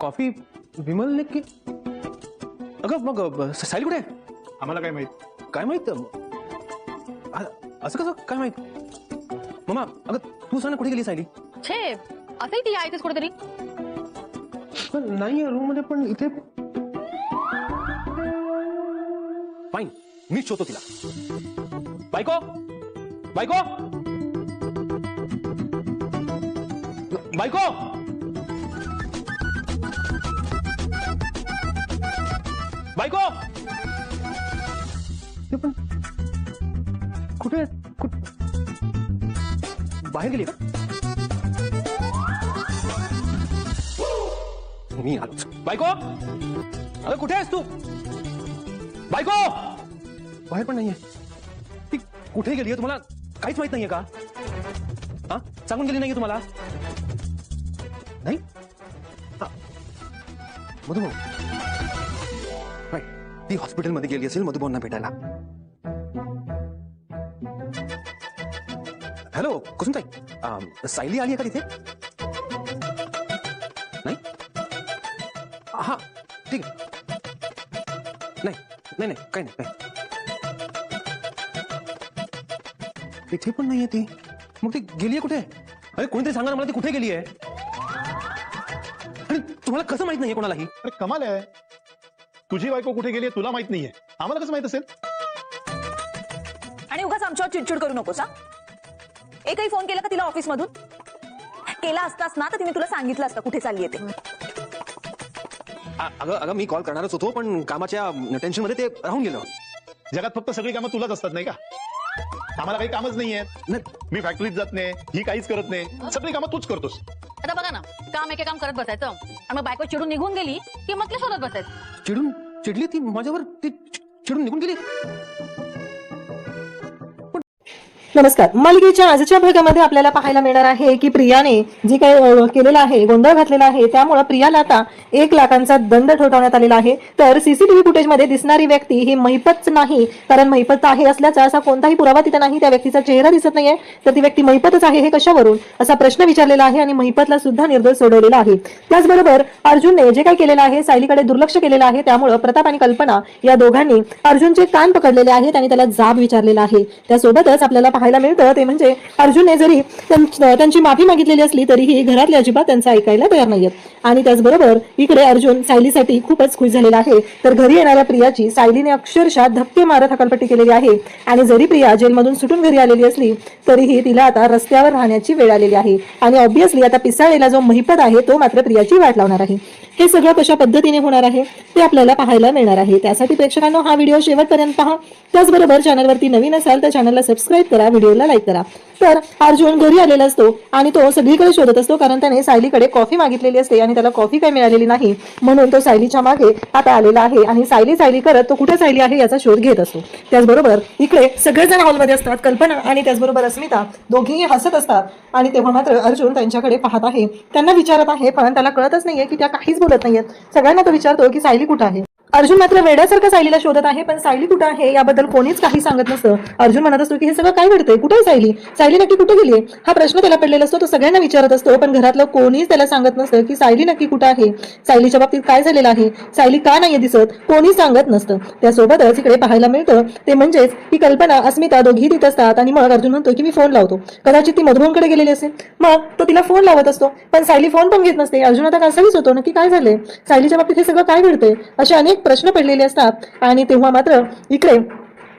Coffee विमलने की अगं मग सायली कुठे आहे? आम्हाला काय माहित. काय माहित असं कसं काय माहित मम्मा? अगं तू सांग ना कुठे गेली सायली? छे असेल ती आहे इथेच कुठेतरी. नाही रूम मध्ये पण इथे. फाईन मीच शोधतो तिला. बायको बायको बायको बायको. हे पण कुठे बाहेर गेली का? मी आलोच. बायको अरे कुठे आहेस तू? बायको बाहेर पण नाहीये. ती कुठे गेली तुम्हाला काहीच माहित नाहीये का? हा सांगून गेली नाहीये तुम्हाला? नाही मधुबन ती हॉस्पिटलमध्ये गेली असेल मधुबनना भेटायला. हॅलो कुसुमताई, सायली आली आहे का तिथे? नाही हा ठीक आहे. नाही नाही नाही काही नाही इथे पण नाहीये ती. मग ती गेलीये कुठे? अरे कोणीतरी सांगा ना मला ती कुठे गेली आहे. आणि तुम्हाला कसं माहित नाहीये कोणालाही? अरे कमाल आहे. तुझी बायको कुठे गेली तुला माहित नाहीये, आम्हाला कसं माहित असेल? आणि उगाच आमच्यावर चिडचिड करू नकोस हा. एकही फोन केला का तिला ऑफिस मधून? केला असतास ना तर तिने तुला सांगितलं असतं कुठे चालली आहे ते. अगं मी कॉल करणारच होतो पण कामाच्या टेन्शन मध्ये ते राहून गेलो. जगात फक्त सगळी कामं तुलाच असतात नाही का? आम्हाला काही कामच नाहीये. मी फॅक्टरीत जात नाही, ही काहीच करत नाही, सगळी कामं तूच करतोस. आता बघा ना, काम एके काम करत बसायचं आणि मग बायको चिडून निघून गेली की मग ते शोधत बसायचं. चिडली ती माझ्यावर? ती चिडून निघून गेली? नमस्कार. मालिकेच्या आजच्या भागामध्ये आपल्याला पाहायला मिळणार आहे की प्रियाने जी काही केलेला आहे, गोंधळ घातलेला आहे, त्यामुळे प्रियाला आता 1 लाखांचा दंड ठोठावण्यात आलेला आहे. तर सीसीटीव्ही फुटेजमध्ये दिसणारी व्यक्ती ही महिपतच नाही, कारण महिपत आहे असल्याचा असा कोणताही पुरावा तिथे नाही. त्या व्यक्तीचा चेहरा दिसत नाहीये, तर ती व्यक्ती महिपतच आहे हे कशावरून असा प्रश्न विचारलेला आहे आणि महिपतला सुद्धा निर्दोष सोडवलेला आहे. त्याचबरोबर अर्जुनने जे काही केलेलं आहे, सायलीकडे दुर्लक्ष केलेलं आहे, त्यामुळे प्रताप आणि कल्पना या दोघांनी अर्जुनचे कान पकडलेले आहेत आणि त्याला जाब विचारलेला आहे. त्यासोबतच आपल्याला पाहायला मिळतं ते म्हणजे अर्जुनने जरी त्यांची माफी मागितलेली असली तरीही घरातले अजिबात त्यांचं ऐकायला तयार नाहीयेत. आणि त्याचबरोबर इकडे अर्जुन सायलीसाठी खूपच खुश झालेला आहे. तर घरी येणाऱ्या प्रियाची सायलीने अक्षरशः धक्के मारत हकालपट्टी केलेली आहे. आणि जरी प्रिया जेलमधून सुटून घरी आलेली असली तरीही तिला आता रस्त्यावर राहण्याची वेळ आलेली आहे. आणि ऑब्व्हियसली आता पिसाळलेला जो महिपत आहे तो मात्र प्रियाची वाट लावणार आहे. हे सगळं कशा पद्धतीने होणार आहे ते आपल्याला पाहायला मिळणार आहे. त्यासाठी प्रेक्षकांनो हा व्हिडिओ शेवटपर्यंत पहा. त्याचबरोबर चॅनलवरती नवीन असाल तर चॅनलला सबस्क्राईब करा, व्हिडिओला लाईक करा. तर अर्जुन घरी आलेला असतो आणि तो सगळीकडे शोधत असतो, कारण त्याने सायलीकडे कॉफी मागितलेली असते आणि त्याला कॉफी काही मिळालेली नाही, म्हणून तो सायलीच्या मागे आता आलेला आहे. आणि सायली करत तो कुठे सायली आहे याचा शोध घेत असतो. त्याचबरोबर इकडे सगळेजण हॉलमध्ये असतात. कल्पना आणि त्याचबरोबर अस्मिता दोघीही हसत असतात. आणि तेव्हा मात्र अर्जुन त्यांच्याकडे पाहत आहे, त्यांना विचारत आहे, पण त्याला कळतच नाहीये की त्या काहीच बोलत नाहीयेत. सगळ्यांना तो विचारतो की सायली कुठे आहे. अर्जुन मात्र वेड्यासारखं सायलीला शोधत आहे, पण सायली कुठे आहे याबद्दल कोणीच काही सांगत नसतं. अर्जुन म्हणत असतो की हे सगळं काय घडतंय, कुठे आहे सायली नक्की कुठे गेली आहे हा प्रश्न त्याला पडलेला असतो. तो सगळ्यांना विचारत असतो, पण घरातलं कोणीच त्याला सांगत नसतं की सायली नक्की कुठे आहे, सायलीच्या बाबतीत काय झालेलं आहे, सायली का नाही दिसत, कोणी सांगत नसतं. त्यासोबतच इकडे पाहायला मिळतं ते म्हणजेच की कल्पना अस्मिता दोघी तिथे असतात. आणि मग अर्जुन म्हणतो की मी फोन लावतो, कदाचित ती मधुबनकडे गेलेली असेल. मग तो तिला फोन लावत असतो, पण सायली फोन पण घेत नसते. अर्जुन आता कसावीच होतो, नक्की काय झालंय, सायलीच्या बाबतीत हे सगळं काय घडतंय, असे अनेक प्रश्न पडलेले असतात. आणि तेव्हा मात्र इकडे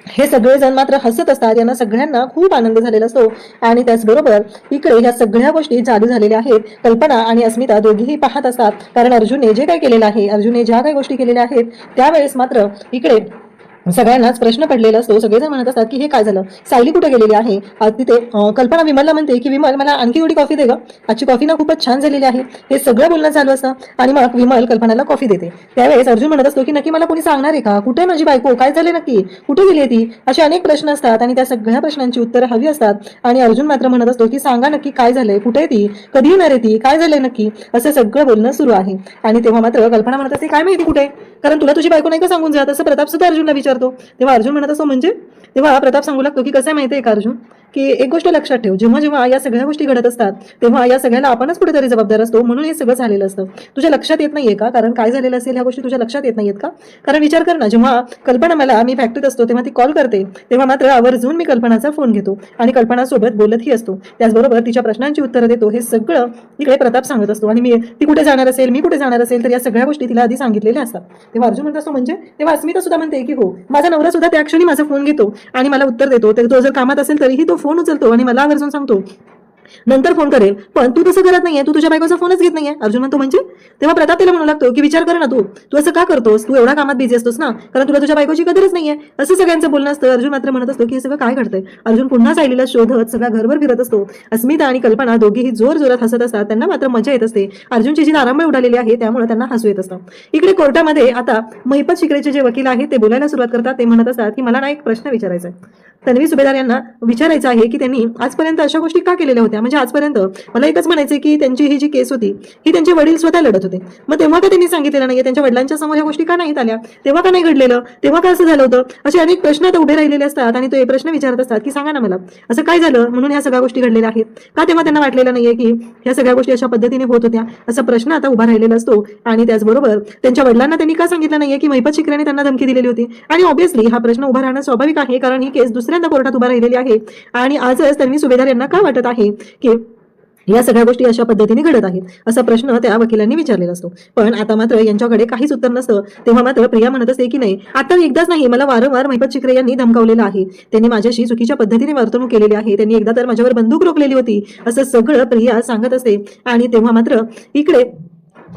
हे सगळेजण मात्र हसत असतात. यांना सगळ्यांना खूप आनंद झालेला असतो. आणि त्याचबरोबर इकडे ह्या सगळ्या गोष्टी चालू झालेल्या आहेत. कल्पना आणि अस्मिता दोघीही पाहत असतात, कारण अर्जुनने जे काही केलेलं आहे, अर्जुनने ज्या काही गोष्टी केलेल्या आहेत त्यावेळेस मात्र इकडे सगळ्यांनाच प्रश्न पडलेला असतो. सगळेजण म्हणत असतात की हे काय झालं, सायली कुठे गेलेली आहे. तिथे कल्पना विमलला म्हणते की विमल मला आणखी थोडी कॉफी दे ग, आजची कॉफी ना खूपच छान झालेली आहे. हे सगळं बोलणं चालू असतं आणि मग विमल कल्पनाला कॉफी देते. त्यावेळेस अर्जुन म्हणत असतो की नक्की मला कोणी सांगणार आहे का, कुठे माझी बायको, काय झाले नक्की, कुठे गेली ती, असे अनेक प्रश्न असतात आणि त्या सगळ्या प्रश्नांची उत्तरं हवी असतात. आणि अर्जुन मात्र म्हणत असतो की सांगा नक्की काय झालंय, कुठे ती, कधी येणार आहे ती, काय झालंय नक्की, असं सगळं बोलणं सुरू आहे. आणि तेव्हा मात्र कल्पना म्हणत असते काय माहिती कुठे, कारण तुला तुझी बायको नाही का सांगून जात, असं प्रताप सुद्धा अर्जुनला विचारतो. तेव्हा अर्जुन म्हणत असतो म्हणजे, तेव्हा प्रताप सांगू लागतो की कसं माहितीये का अर्जुन, की एक गोष्ट लक्षात ठेव, जेव्हा जेव्हा या सगळ्या गोष्टी घडत असतात तेव्हा या सगळ्याला आपणच कुठेतरी जबाबदार असतो, म्हणून हे सगळं झालेलं असतं. तुझ्या लक्षात येत नाहीये का? कारण काय झालेलं असेल ह्या गोष्टी तुझ्या लक्षात येत नाहीयेत का? कारण विचार कर ना, जेव्हा कल्पना मला, मी फॅक्टरीत असतो तेव्हा ती कॉल करते, तेव्हा मात्र आवर्जून मी कल्पनाचा फोन घेतो आणि कल्पनासोबत बोलतही असतो, त्याचबरोबर तिच्या प्रश्नांची उत्तरं देतो. हे सगळं इकडे प्रताप सांगत असतो आणि ती कुठे जाणार असेल, मी कुठे जाणार असेल, तर या सगळ्या गोष्टी तिला आधी सांगितलेल्या असतात. तेव्हा अर्जुन म्हणत असतो म्हणजे, तेव्हा अस्मिता सुद्धा म्हणते की हो, माझा नवरा सुद्धा त्या क्षणी माझा फोन घेतो आणि मला उत्तर देतो. तो जर कामात असेल तरीही तो फोन उचलतो आणि मला आवर्जून सांगतो नंतर फोन करेल, पण तू तसं करत नाहीये, तू तुझ्या बायकोचा फोनच घेत नाहीये. अर्जुन म्हणतो म्हणजे? तेव्हा प्रताप तिला म्हणू लागतो की विचार कर ना, तू असं का करतोस? तू एवढा कामात बिझी असतोस ना, कारण तुला तुझ्या बायकोची कदरच नाहीये. असं सगळ्यांचं बोलणं असतं. अर्जुन मात्र म्हणत असतो की हे सगळं काय घडतंय. अर्जुन पुन्हा सायलीला शोधत सगळा घरभर फिरत असतो. अस्मिता आणि कल्पना दोघीही जोर जोरात हसत असतात. त्यांना मात्र मजा येत असते. अर्जुनची जी आरांबळ उडालेली आहे त्यामुळे त्यांना हसू येत असतं. इकडे कोर्टामध्ये आता महिपत शिकरेचे जे वकील आहेत ते बोलायला सुरुवात करतात. ते म्हणत असतात की मला ना एक प्रश्न विचारायचा आहे. तन्वी सुभेदार यांना विचारायचं आहे की त्यांनी आजपर्यंत अशा गोष्टी का केलेल्या होत्या. म्हणजे आजपर्यंत मला एकच म्हणायचं की त्यांची ही जी केस होती ही त्यांचे वडील स्वतः लढत होते, मग तेव्हा का त्यांनी सांगितलेलं नाहीये? त्यांच्या वडिलांच्या समोर ह्या गोष्टी का नाहीत आल्या? तेव्हा का नाही घडलेलं? तेव्हा का असं झालं होतं? असे अनेक प्रश्न आता उभे राहिलेले असतात आणि ते प्रश्न विचारत असतात की सांगा ना मला, असं काय झालं म्हणून ह्या सगळ्या गोष्टी घडलेल्या आहेत का? तेव्हा त्यांना वाटलेलं नाहीये की ह्या सगळ्या गोष्टी अशा पद्धतीने होत होत्या? असा प्रश्न आता उभा राहिलेला असतो. आणि त्याचबरोबर त्यांच्या वडिलांना त्यांनी का सांगितलं नाहीये की महिपत शिकरेने त्यांना धमकी दिलेली होती? आणि ऑब्व्हियसली हा प्रश्न उभा राहणं स्वाभाविक आहे, कारण ही केस दुसऱ्यांदा कोर्टात उभा राहिलेली आहे. आणि आजच तन्वी सुभेदार यांना का वाटत आहे की या सगळ्या गोष्टी अशा पद्धतीने घडत आहेत, असा प्रश्न त्या वकिलांनी विचारलेला असतो. पण आता मात्र यांच्याकडे काहीच उत्तर नसतं. तेव्हा मात्र प्रिया म्हणत असते की नाही, आता एकदाच नाही, मला वारंवार महिपत शिकरे यांनी धमकावलेलं आहे, त्यांनी माझ्याशी चुकीच्या पद्धतीने वर्तणूक केलेली आहे, त्यांनी एकदा तर माझ्यावर बंदूक रोखलेली होती, असं सगळं प्रिया सांगत असते. आणि तेव्हा मात्र इकडे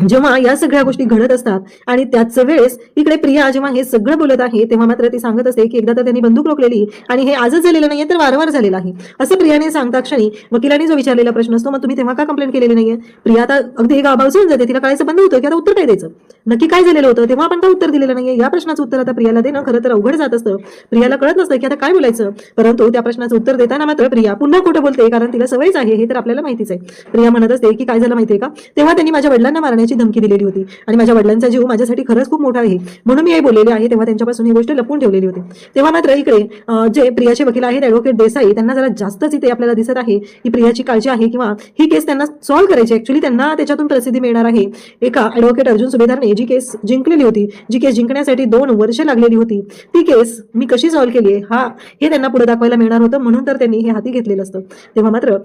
जेव्हा या सगळ्या गोष्टी घडत असतात आणि त्याच वेळेस इकडे प्रिया जेव्हा हे सगळं बोलत आहे तेव्हा मात्र ती सांगत असते की एकदा तर त्यांनी बंदूक रोखलेली आणि हे आजच झालेलं नाहीये तर वारंवार झालेलं आहे, असं प्रियाने सांगता क्षणी वकिलांनी जो विचारलेला प्रश्न असतो, मग तुम्ही तेव्हा का कंप्लेंट केलेली नाहीये? प्रिया आता अगदी गाभावसून जाते. तिला कळायचं बंद होतं की आता उत्तर काय द्यायचं, नक्की काय झालेलं होतं, तेव्हा आपण का उत्तर दिलेलं नाहीये? या प्रश्नाचं उत्तर आता प्रियाला देणं खरं तर अवघड जात असतं. प्रियाला कळत नसतं की आता काय बोलायचं, परंतु त्या प्रश्नाचं उत्तर देताना मात्र प्रिया पुन्हा खोटं बोलते, कारण तिला सवयच आहे, हे तर आपल्याला माहितीच आहे. प्रिया म्हणत असते की काय झालं माहितीये का, तेव्हा त्यांनी माझ्या वडिलांना मारण्याची धमकी दिलेली होती आणि माझ्या वडिलांचा जीव माझ्यासाठी खरंच खूप मोठा आहे, म्हणून मी हे बोललेले आहे. तेव्हा त्यांच्यापासून ही गोष्ट लपवून ठेवलेली होती. तेव्हा मात्र इकडे जे प्रियाचे वकील आहेत ॲडव्होकेट देसाई, त्यांना जरा जास्तच इथे आपल्याला दिसत आहे की प्रियाची काळजी आहे किंवा ही केस त्यांना सॉल्व्ह करायची, ऍक्च्युली त्यांना त्याच्यातून प्रसिद्धी मिळणार आहे. एका ॲडव्होकेट अर्जुन सुभेदारने जी केस जिंकलेली होती, जी केस जिंकण्यासाठी 2 वर्ष लागलेली होती, ती केस मी कशी सॉल्व्ह केली आहे हे त्यांना पुढे दाखवायला मिळणार होतं, म्हणून तर त्यांनी हे हाती घेतलेलं असतं. तेव्हा मात्र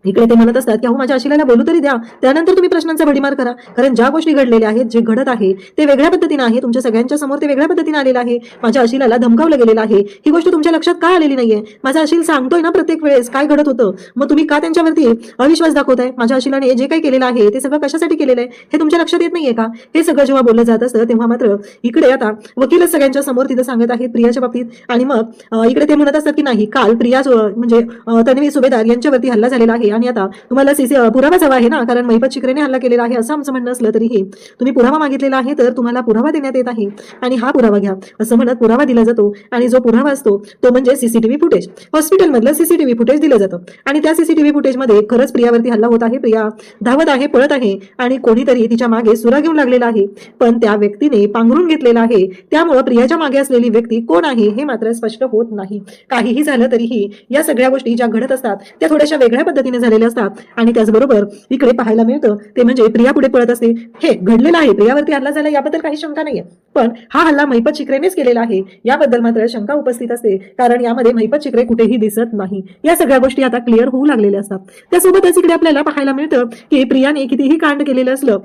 इकडे ते म्हणत असतात की अहो माझ्या आशिलाला बोलू तरी द्या, त्यानंतर तुम्ही प्रश्नांचा भडीमार करा, कारण ज्या गोष्टी घडलेल्या आहेत, जे घडत आहे ते वेगळ्या पद्धतीने आहे, तुमच्या सगळ्यांच्या समोर ते वेगळ्या पद्धतीने आलेलं आहे. माझ्या आशिलाला धमकावलं गेलेलं आहे, ही गोष्ट तुमच्या लक्षात का आलेली नाहीये? माझा आशिल सांगतोय ना प्रत्येक वेळेस काय घडत होतं, मग तुम्ही का त्यांच्यावरती अविश्वास दाखवताय? माझ्या आशिलाने जे काही केलेलं आहे ते सगळं कशासाठी केलेलं आहे हे तुमच्या लक्षात येत नाहीये का? हे सगळं जेव्हा बोललं जात असतं तेव्हा मात्र इकडे आता वकीलच सगळ्यांच्या समोर तिथं सांगत आहेत प्रियाच्या बाबतीत. आणि मग इकडे ते म्हणत असतात की नाही, काल प्रिया म्हणजे तन्वी सुभेदार यांच्यावरती हल्ला झालेला आहे आणि आता तुम्हाला पुरावाच हवा आहे ना, कारण महिपत शिकरेने हल्ला केलेला आहे असं आमचं म्हणणं असलं तरीही तुम्ही पुरावा मागितलेला आहे, तर तुम्हाला पुरावा देण्यात येत आहे आणि हा पुरावा घ्या असं म्हणत पुरावा दिला जातो. आणि जो पुरावा असतो तो म्हणजे सीसीटीव्ही फुटेज, हॉस्पिटलमधलं सीसीटीव्ही फुटेज दिलं जातं आणि त्या सीसीटीव्ही फुटेजमध्ये खरंच प्रियावरती हल्ला होत आहे, प्रिया धावत आहे, पळत आहे आणि कोणीतरी तिच्या मागे सुरा घेऊन लागलेला आहे, पण त्या व्यक्तीने पांघरून घेतलेला आहे. त्यामुळे प्रियाच्या मागे असलेली व्यक्ती कोण आहे हे मात्र स्पष्ट होत नाही. काहीही झालं तरीही या सगळ्या गोष्टी ज्या घडत असतात त्या थोड्याशा वेगळ्या पद्धतीने झालेल्या असतात. आणि त्याचबरोबर इकडे पाहायला मिळतं ते म्हणजे प्रिया पुढे पळत असते. हे घडलेलं आहे, प्रियावरती हल्ला झाला याबद्दल काही शंका नाहीये, पण हा हल्ला महिपत शिकरेनेच केलेला आहे याबद्दल मात्र शंका उपस्थित असते, कारण यामध्ये महिपत शिकरे कुठेही दिसत नाही. या सगळ्या गोष्टी आता क्लिअर होऊ लागलेल्या असतात. त्यासोबतच इकडे आपल्याला पाहायला मिळतं की प्रियाने कितीही कांड केलेलं असलं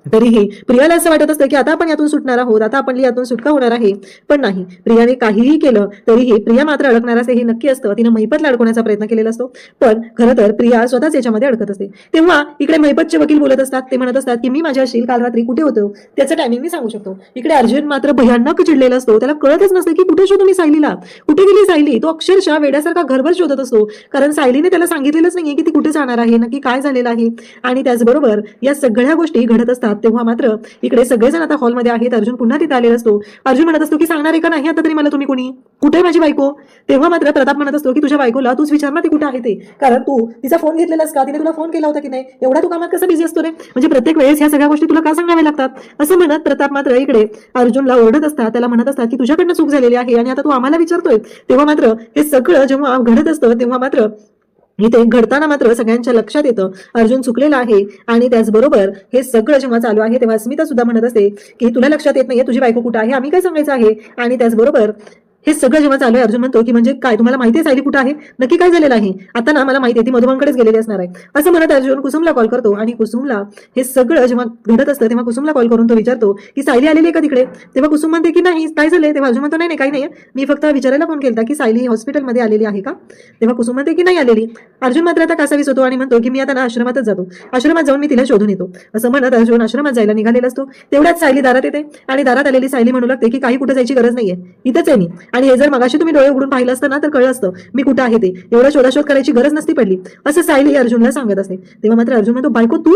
तरीही प्रियाला असं वाटत असतं की आता आपण यातून सुटणार आहोत, आता आपण यातून सुटका होणार आहे, पण नाही, प्रियाने काहीही केलं तरीही प्रिया मात्र अडकणार असते हे नक्की असतं. तिनं महिपतला अडकवण्याचा प्रयत्न केलेला असतो, पण खरं तर प्रिया स्वतःच याच्यामध्ये अडकत असते. तेव्हा इकडे महिपतचे वकील बोलत असतात, ते म्हणत असतात की मी माझ्या आशिल काल रात्री कुठे होतो त्याचं टायमिंग मी सांगू शकतो. इकडे अर्जुन मात्र भयानक चिडलेला असतो, त्याला कळतच नसतं की कुठे शोधू मी सायलीला, कुठे गेली सायली. तो अक्षरशः वेड्यासारखा घरभर शोधत असतो, कारण सायलीने त्याला सांगितलेलंच नाहीये की ती कुठे जाणार आहे, नक्की काय झालेलं आहे. आणि त्याचबरोबर या सगळ्या गोष्टी घडत असतात असतात तेव्हा मात्र इकडे सगळेजण आता हॉलमध्ये आहेत. अर्जुन पुन्हा तिथे आलेला असतो. अर्जुन म्हणत असतो की सांगणार आहे का नाही आता तरी मला तुम्ही कोणी, कुठे आहे माझी बायको? तेव्हा मात्र प्रताप म्हणत असतो की तुझ्या बायकोला तूच विचार ना ती कुठे आहे ते, कारण तू तिचा फोन घेतलेलास का, तिने तुला फोन केला होता की नाही, एवढा तू कामात कसं बिझी असतो रे, म्हणजे प्रत्येक वेळेस ह्या सगळ्या गोष्टी तुला का सांगाव्या लागतात, असं म्हणत प्रताप मात्र इकडे अर्जुनला ओरडत असतात. त्याला म्हणत असतात की तुझ्याकडनं चूक झालेली आहे आणि आता तू आम्हाला विचारतोय. तेव्हा मात्र हे सगळं जेव्हा घडत असतं तेव्हा मात्र इथे घडताना मात्र सगळ्यांच्या लक्षात येतं अर्जुन चुकलेला आहे. आणि त्याचबरोबर हे सगळं जेव्हा चालू आहे तेव्हा अस्मिता सुद्धा म्हणत असते की तुला लक्षात येत नाहीये तुझी बायको कुठं आहे, आम्ही काय सांगायचं आहे. आणि त्याचबरोबर हे सगळं जेव्हा चालू आहे अर्जुन म्हणतो की म्हणजे काय तुम्हाला माहिती आहे सायली कुठं आहे, नक्की काय झालेलं आहे, आता ना मला माहिती आहे ती मधुबनकडेच गेलेली असणार आहे. असं म्हणत अर्जुन कुसुमला कॉल करतो आणि कुसुमला हे सगळं जेव्हा घडत असतं तेव्हा कुसुमला कॉल करून तो विचारतो की सायली आलेली आहे का तिकडे. तेव्हा कुसुम म्हणते की नाही काय झालंय. तेव्हा अर्जुन म्हणतो नाही काही नाही, मी फक्त विचारायला फोन केला की सायली हॉस्पिटलमध्ये आलेली आहे का. तेव्हा कुसुम म्हणते की नाही आलेली. अर्जुन मात्र आता कासावीस होतो आणि म्हणतो की मी आता ना आश्रमातच जातो, आश्रमात जाऊन मी तिला शोधून येतो. असं म्हणत अर्जुन आश्रमात जायला निघालेला असतो. तेवढ्याच सायली दारात येते आणि दारात आलेली सायली म्हणू लागते की काही कुठे जायची गरज नाहीये, इथंच आहे मी, आणि हे जर मगाशी तुम्ही डोळे उघडून पाहिलं असतं ना तर कळलं असतं मी कुठं आहे ते, एवढा शोधाशोध करायची गरज नसती पडली, असं सायली अर्जुनला सांगत असते. तेव्हा मात्र अर्जुन म्हणतो बायको तू,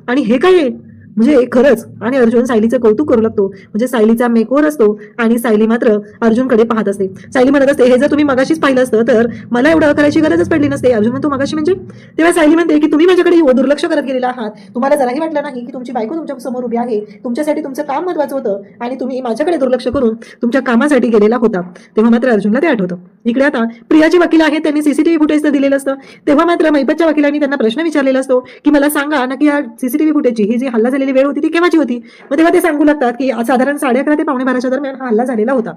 आणि हे काय आहे म्हणजे खरंच. आणि अर्जुन सायलीचं कौतुक करू लागतो, म्हणजे सायलीचा मेकओव्हर असतो आणि सायली मात्र अर्जुनकडे पाहत असते. सायली म्हणत असते हे जर तुम्ही मगाशीच पाहिलं असतं तर मला एवढं करायची गरजच पडली नसते. अर्जुन म्हणतो मगाशी म्हणजे. तेव्हा सायली म्हणते की तुम्ही माझ्याकडे दुर्लक्ष करत गेलेला आहात, तुम्हाला जराही वाटलं नाही की तुमची बायको तुमच्या समोर उभी आहे, तुमच्यासाठी तुमचं काम महत्वाचं होतं आणि तुम्ही माझ्याकडे दुर्लक्ष करून तुमच्या कामासाठी गेलेला होता. तेव्हा मात्र अर्जुनला ते आठवतं. इकडे आता प्रियाचे वकील आहेत, त्यांनी सीसीटीव्ही फुटेज दिलेलं असतं. तेव्हा मात्र महिपतच्या वकिलांनी त्यांना प्रश्न विचारलेला असतो की मला सांगा नक्की या सीसीटीव्ही फुटेजची ही जी हल्ला झालेली वेळ होती ती केव्हाची होती. मग तेव्हा ते सांगू लागतात की साधारण 11:30 ते 11:45 दरम्यान हा हल्ला झालेला होता.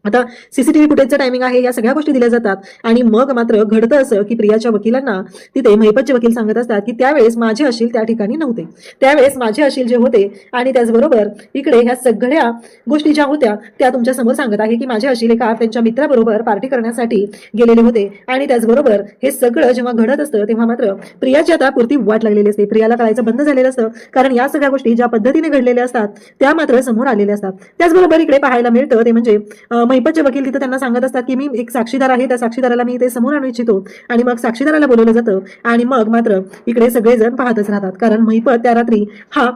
आता सीसीटीव्ही फुटेजचं टायमिंग आहे, या सगळ्या गोष्टी दिल्या जातात. आणि मग मात्र घडतं असं की प्रियाच्या वकिलांना तिथे महिपतचे वकील सांगत असतात की त्यावेळेस माझे अशील त्या ठिकाणी नव्हते, त्यावेळेस माझे अशील जे होते, आणि त्याचबरोबर इकडे ह्या सगळ्या गोष्टी ज्या होत्या त्या तुमच्या समोर सांगत आहे की माझे अशील एका त्यांच्या मित्राबरोबर पार्टी करण्यासाठी गेलेले होते. आणि त्याचबरोबर हे सगळं जेव्हा घडत असतं तेव्हा मात्र प्रियाची आता पुरती वाट लागलेली असते. प्रियाला कळायचं बंद झालेलं असतं, कारण या सगळ्या गोष्टी ज्या पद्धतीने घडलेल्या असतात त्या मात्र समोर आलेल्या असतात. त्याचबरोबर इकडे पाहायला मिळतं ते म्हणजे महिपतचे वकील तिथे त्यांना सांगत असतात की मी एक साक्षीदार आहे, त्या साक्षीदाराला मी ते समोर आणू इच्छितो. आणि मग साक्षीदाराला बोलवलं जातं आणि मग मात्र इकडे सगळेजण पाहतच राहतात, कारण महिपत त्या रात्री हा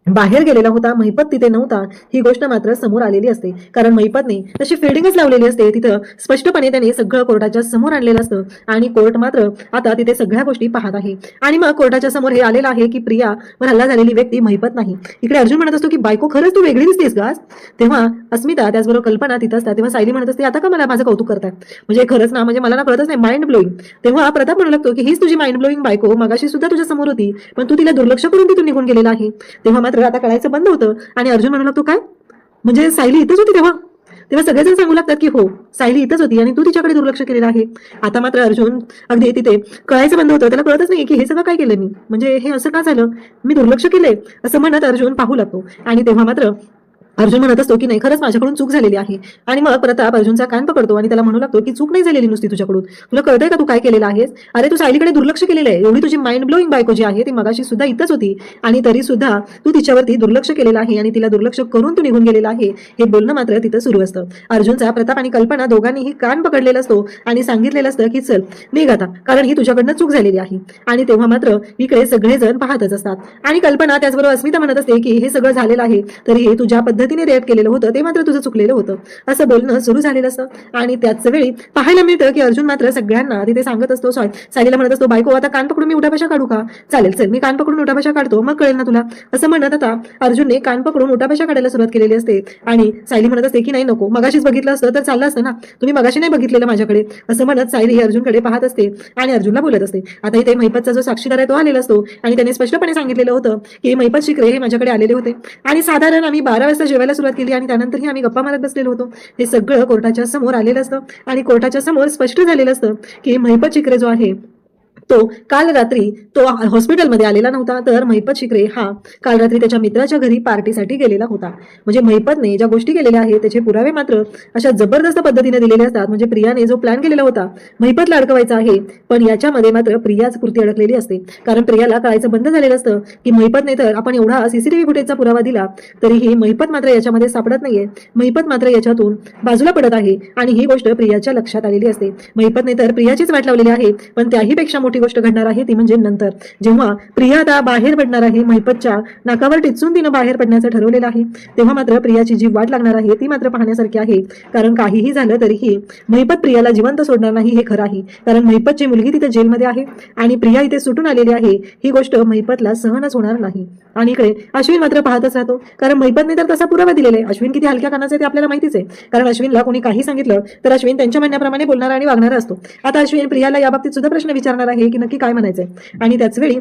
बाहेर गेलेला होता, महिपत तिथे नव्हता ही गोष्ट मात्र समोर आलेली असते. कारण महिपतने तशी फिल्डिंगच लावलेली असते, तिथं स्पष्टपणे त्याने सगळं कोर्टाच्या समोर आणलेलं असतं आणि कोर्ट मात्र आता तिथे सगळ्या गोष्टी पाहत आहे. आणि मग कोर्टाच्या समोर हे आलेलं आहे की प्रियावर हल्ला झालेली व्यक्ती महिपत नाही. इकडे अर्जुन म्हणत असतो की बायको खरंच तू वेगळी दिसतेस का. तेव्हा अस्मिता त्याचबरोबर कल्पना तिथं असतात. तेव्हा सायली म्हणत असते आता का मला माझं कौतुक करताय, म्हणजे खरंच ना, म्हणजे मला ना कळतच नाही, माइंड ब्लोईंग. तेव्हा प्रताप म्हणू लागतो की हीच तुझी माइंड ब्लोईंग बायको, मगाशी सुद्धा तुझ्या समोर होती पण तू तिला दुर्लक्ष करून तिथून निघून गेलेला आहे. तेव्हा मात्र आता कळायचं बंद होतं आणि अर्जुन म्हणू लागतो काय म्हणजे सायली इथंच होती. तेव्हा सगळेजण सांगू लागतात की हो सायली इथंच होती आणि तू तिच्याकडे दुर्लक्ष केलेलं आहे. आता मात्र अर्जुन अगदी तिथे कळायचं बंद होतं, त्याला कळतच नाही की हे सगळं काय केलं मी, म्हणजे हे असं का झालं, मी दुर्लक्ष केलंय असं म्हणत अर्जुन पाहू लागतो. आणि तेव्हा मात्र अर्जुन म्हणत असतो की नाही खरंच माझ्याकडून चूक झालेली आहे. आणि मग प्रताप अर्जुनचा कान पकडतो आणि त्याला म्हणू लागतो की चूक नाही झालेली नुसती तुझ्याकडून, तुला कळतंय का तू काय केलेलं आहेस. अरे तू सायलीकडे दुर्लक्ष केलेलं आहे, एवढी तुझी माइंड ब्लोईंग बायको जी आहे ती मगाशी सुद्धा इथंच होती आणि तरी सुद्धा तू तिच्यावरती दुर्लक्ष केलेलं आहे आणि तिला दुर्लक्ष करून तू निघून गेलेला आहे. हे बोलणं मात्र तिथं सुरू असतं. अर्जुनचा प्रताप आणि कल्पना दोघांनीही कान पकडलेला असतो आणि सांगितलेलं असतं की चल निघ आता, कारण ही तुझ्याकडनं चूक झालेली आहे. आणि तेव्हा मात्र इकडे सगळेजण पाहतच असतात आणि कल्पना त्याचबरोबर अस्मिता म्हणत असते की हे सगळं झालेलं आहे तरी तू ज्या पद्धतीने रिॲक्ट केलेलं होतं ते मात्र तुझं चुकलेलं होतं, असं बोलणं सुरू झालेलं असतं. आणि त्याच वेळी पाहायला मिळतं की अर्जुन मात्र सगळ्यांना तिथे सांगत असतो, सायलीला म्हणत असतो बायको आता कान पकडून मी उठाभाषा काढू का. चालेल चल मी कान पकडून उठाभाषा काढतो मग कळेल ना तुला, असं म्हणत आता अर्जुनने कान पकडून उठाभाषा काढायला सुरुवात केलेली असते. आणि सायली म्हणत असते की नाही नको, मगाशीच बघितलं असतं तर चाललं असतं ना, तुम्ही मगाशी नाही बघितलेलं माझ्याकडे, असं म्हणत सायली अर्जुनकडे पाहत असते आणि अर्जुनला बोलत असते. आता इथे महिपतचा जो साक्षीदार आहे तो आलेला असतो आणि त्याने स्पष्टपणे सांगितलेलं होतं की महिपत शिकरे हे माझ्याकडे आलेले होते आणि साधारण आम्ही 12 वाजता जेवायला सुरुवात केली आणि त्यानंतरही आम्ही गप्पा मारत बसलेलो होतो. हे सगळं कोर्टाच्या समोर आलेलं असतं आणि कोर्टाच्या समोर स्पष्ट झालेलं असतं की महिपत शिकरे जो आहे तो काल रात्री तो हॉस्पिटलमध्ये आलेला नव्हता, तर महिपत शिकरे हा काल रात्री त्याच्या मित्राच्या घरी पार्टीसाठी गेलेला होता. म्हणजे महिपतने ज्या गोष्टी केलेल्या आहेत त्याचे पुरावे मात्र अशा जबरदस्त पद्धतीने दिलेले असतात. म्हणजे प्रियाने जो प्लॅन केलेला होता महिपतला अडकवायचा आहे, पण याच्यामध्ये मात्र प्रियाच कृती अडकलेली असते. कारण प्रियाला कळायचं बंद झालेलं असतं की महिपतने तर आपण एवढा सीसीटीव्ही फुटेजचा पुरावा दिला तरीही महिपत मात्र याच्यामध्ये सापडत नाहीये, महिपत मात्र याच्यातून बाजूला पडत आहे आणि ही गोष्ट प्रियाच्या लक्षात आलेली असते. महिपतने तर प्रियाचीच वाट लावलेली आहे, पण त्याही पेक्षा मोठी गोष्ट घडणार आहे ती म्हणजे नंतर जेव्हा प्रिया आता बाहेर पडणार आहे, महिपतच्या नाकावर टिचून तिनं बाहेर पडण्याचं ठरवलेलं आहे, तेव्हा मात्र प्रियाची जी वाट लागणार आहे ती मात्र पाहण्यासारखी आहे. कारण काहीही झालं तरीही महिपत प्रियाला जिवंत सोडणार नाही हे खरं आहे. कारण महिपतची मुलगी तिथे जेलमध्ये आहे आणि प्रिया इथे सुटून आलेली आहे, ही गोष्ट महिपतला सहनच होणार नाही. आणि इकडे अश्विन मात्र पाहतच राहतो, कारण महिपतने तर तसा पुरावा दिलेला आहे. अश्विन किती हलक्या कानाचा आहे ते आपल्याला माहितीच आहे, कारण अश्विनला कोणी काही सांगितलं तर अश्विन त्यांच्या म्हणण्याप्रमाणे बोलणारा आणि वागणारा असतो. आता अश्विन प्रियाला या बाबतीत सुद्धा प्रश्न विचारणार आहे की नक्की काय म्हणायचंय. आणि त्याच वेळी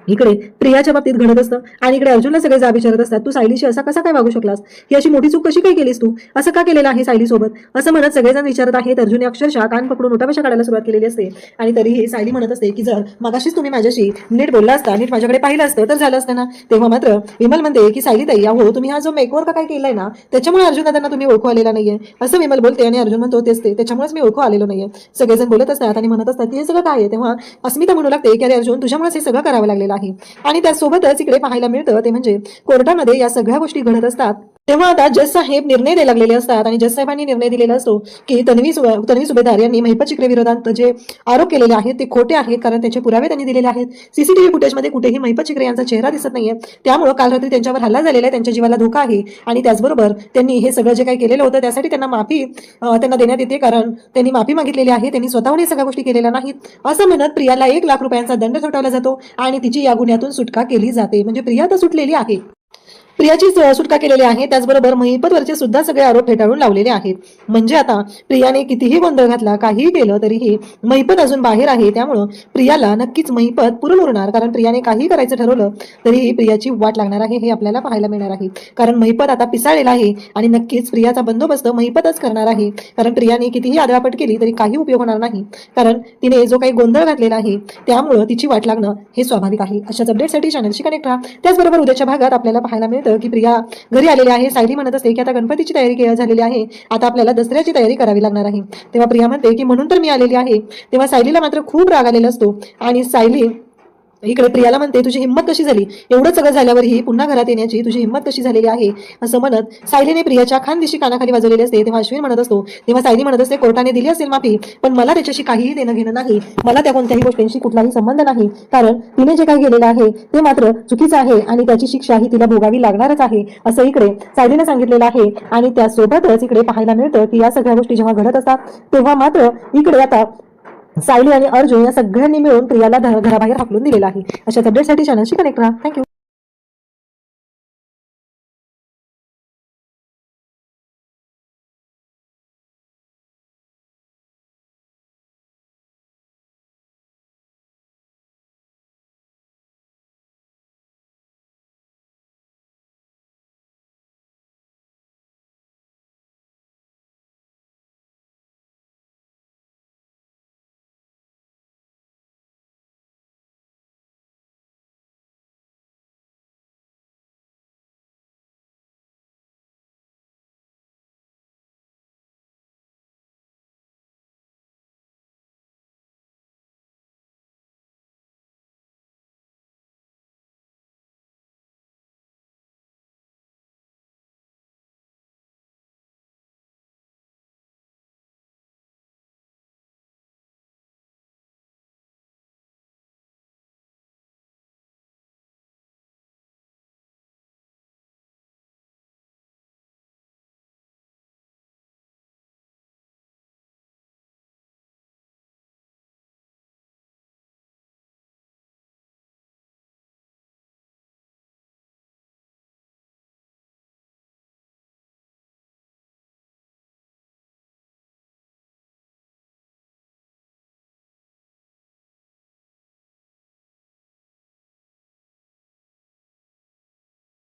इकडे प्रियाच्या बाबतीत घडत असतं आणि इकडे अर्जुनला सगळे जाब विचारत असतात, तू सायलीशी असा कसा काय वागू शकलास, ही अशी मोठी चूक कशी काय केलीस, तू असं का केलेलं आहे सायली सोबत, असं म्हणत सगळेजण विचारत आहेत. अर्जुनने अक्षरशः कान पकडून उठाबशा काढायला सुरुवात केलेली असते आणि तरीही सायली म्हणत असते की जर मगाशीच तुम्ही माझ्याशी नीट बोलला असता, नीट माझ्याकडे पाहिलं असतं तर झालं असतं ना. तेव्हा मात्र विमल म्हणते की सायली ताई, हो तुम्ही हा जो मेकओव्हर का काय केलाय ना त्याच्यामुळे अर्जुन दादांना तुम्ही ओळखू आलेला नाहीये, असं विमल बोलते आणि अर्जुन म्हणतो तेच ते, त्याच्यामुळेच मी ओळखू आलेलो नाहीये. सगळेजण बोलत असतात आणि म्हणत असतात की हे सगळं काय आहे. तेव्हा अस्मिता म्हणू लागते की अरे अर्जुन, तुझ्यामुळेच हे सगळं करावं लागलेलं आहे. आणि त्यासोबतच इकडे पाहायला मिळतं ते म्हणजे कोर्टामध्ये या सगळ्या गोष्टी घडत असतात. तेव्हा आता जज साहेब निर्णय द्यायला लागलेले असतात आणि जज साहेबांनी निर्णय दिलेला असतो की तन्वी सुभेदार यांनी महिपत चिकरे विरोधात जे आरोप केलेले आहेत ते खोटे आहेत, कारण त्याचे पुरावे त्यांनी दिलेले आहेत. सीसीटीव्ही फुटेजमध्ये कुठेही महिपत चिकरे यांचा चेहरा दिसत नाहीये, त्यामुळे काल रात्री त्यांच्यावर हल्ला झालेला आहे, त्यांच्या जीवाला धोका आहे. आणि त्याचबरोबर त्यांनी हे सगळं जे काही केलेलं होतं त्यासाठी त्यांना माफी त्यांना देण्यात येते, कारण त्यांनी माफी मागितलेली आहे, त्यांनी स्वतःहून सगळ्या गोष्टी केलेल्या नाहीत. असं म्हणत प्रियाला 1 लाख रुपयांचा दंड ठोठावला जातो आणि तिची या गुन्ह्यातून सुटका केली जाते. म्हणजे प्रिया तर सुटलेली आहे, प्रियाची सुटका केलेली आहे. त्याचबरोबर महिपतवरचे सुद्धा सगळे आरोप फेटाळून लावलेले आहेत. म्हणजे आता प्रियाने कितीही गोंधळ घातला, काहीही केलं तरीही महिपत अजून बाहेर आहे, त्यामुळं प्रियाला नक्कीच महिपत पुरून उरणार. कारण प्रियाने काही करायचं ठरवलं तरीही प्रियाची वाट लागणार आहे हे आपल्याला पाहायला मिळणार आहे. कारण महिपत आता पिसाळलेला आहे आणि नक्कीच प्रियाचा बंदोबस्त महिपतच करणार आहे. कारण प्रियाने कितीही आदरापट केली तरी काही उपयोग होणार नाही, कारण तिने जो काही गोंधळ घातलेला आहे त्यामुळं तिची वाट लागणं हे स्वाभाविक आहे. अशाच अपडेटसाठी चॅनलशी कनेक्ट राहा. त्याचबरोबर उद्याच्या भागात आपल्याला पाहायला मिळतं की प्रिया घरी आलेली आहे. सायली म्हणत असते की आता गणपतीची तयारी झालेली आहे, आता आपल्याला दसऱ्याची तयारी करावी लागणार आहे. तेव्हा प्रिया म्हणते की म्हणून तर मी आलेली आहे. तेव्हा सायलीला मात्र खूप राग आलेला असतो आणि सायली इकडे प्रियाला म्हणते तुझी हिंमत कशी झाली, एवढं सगळं झाल्यावरही पुन्हा घरात येण्याची तुझी हिंमत कशी झालेली आहे, असं म्हणत सायलीने प्रियाच्या खानदिशी कानाखाली वाजवलेली असते. तेव्हा अश्विन म्हणत असतो, तेव्हा सायली म्हणत असते कोर्टाने दिली असेल माफी, पण मला त्याच्याशी काहीही देणं घेणं नाही, मला त्या कोणत्याही गोष्टींशी कुठलाही संबंध नाही, कारण तिने जे काही केलेलं आहे ते मात्र चुकीचं आहे आणि त्याची शिक्षा ही तिला भोगावी लागणारच आहे, असं इकडे सायलीने सांगितलेलं आहे. आणि त्यासोबतच इकडे पाहायला मिळतं की या सगळ्या गोष्टी जेव्हा घडत असतात तेव्हा मात्र इकडे आता सायली आणि अर्जुन या सगळ्यांनी मिळून प्रियाला घराबाहेर हाकलून दिलेला आहे. अशाच अपडेटसाठी चॅनलशी कनेक्ट राहा. थँक्यू.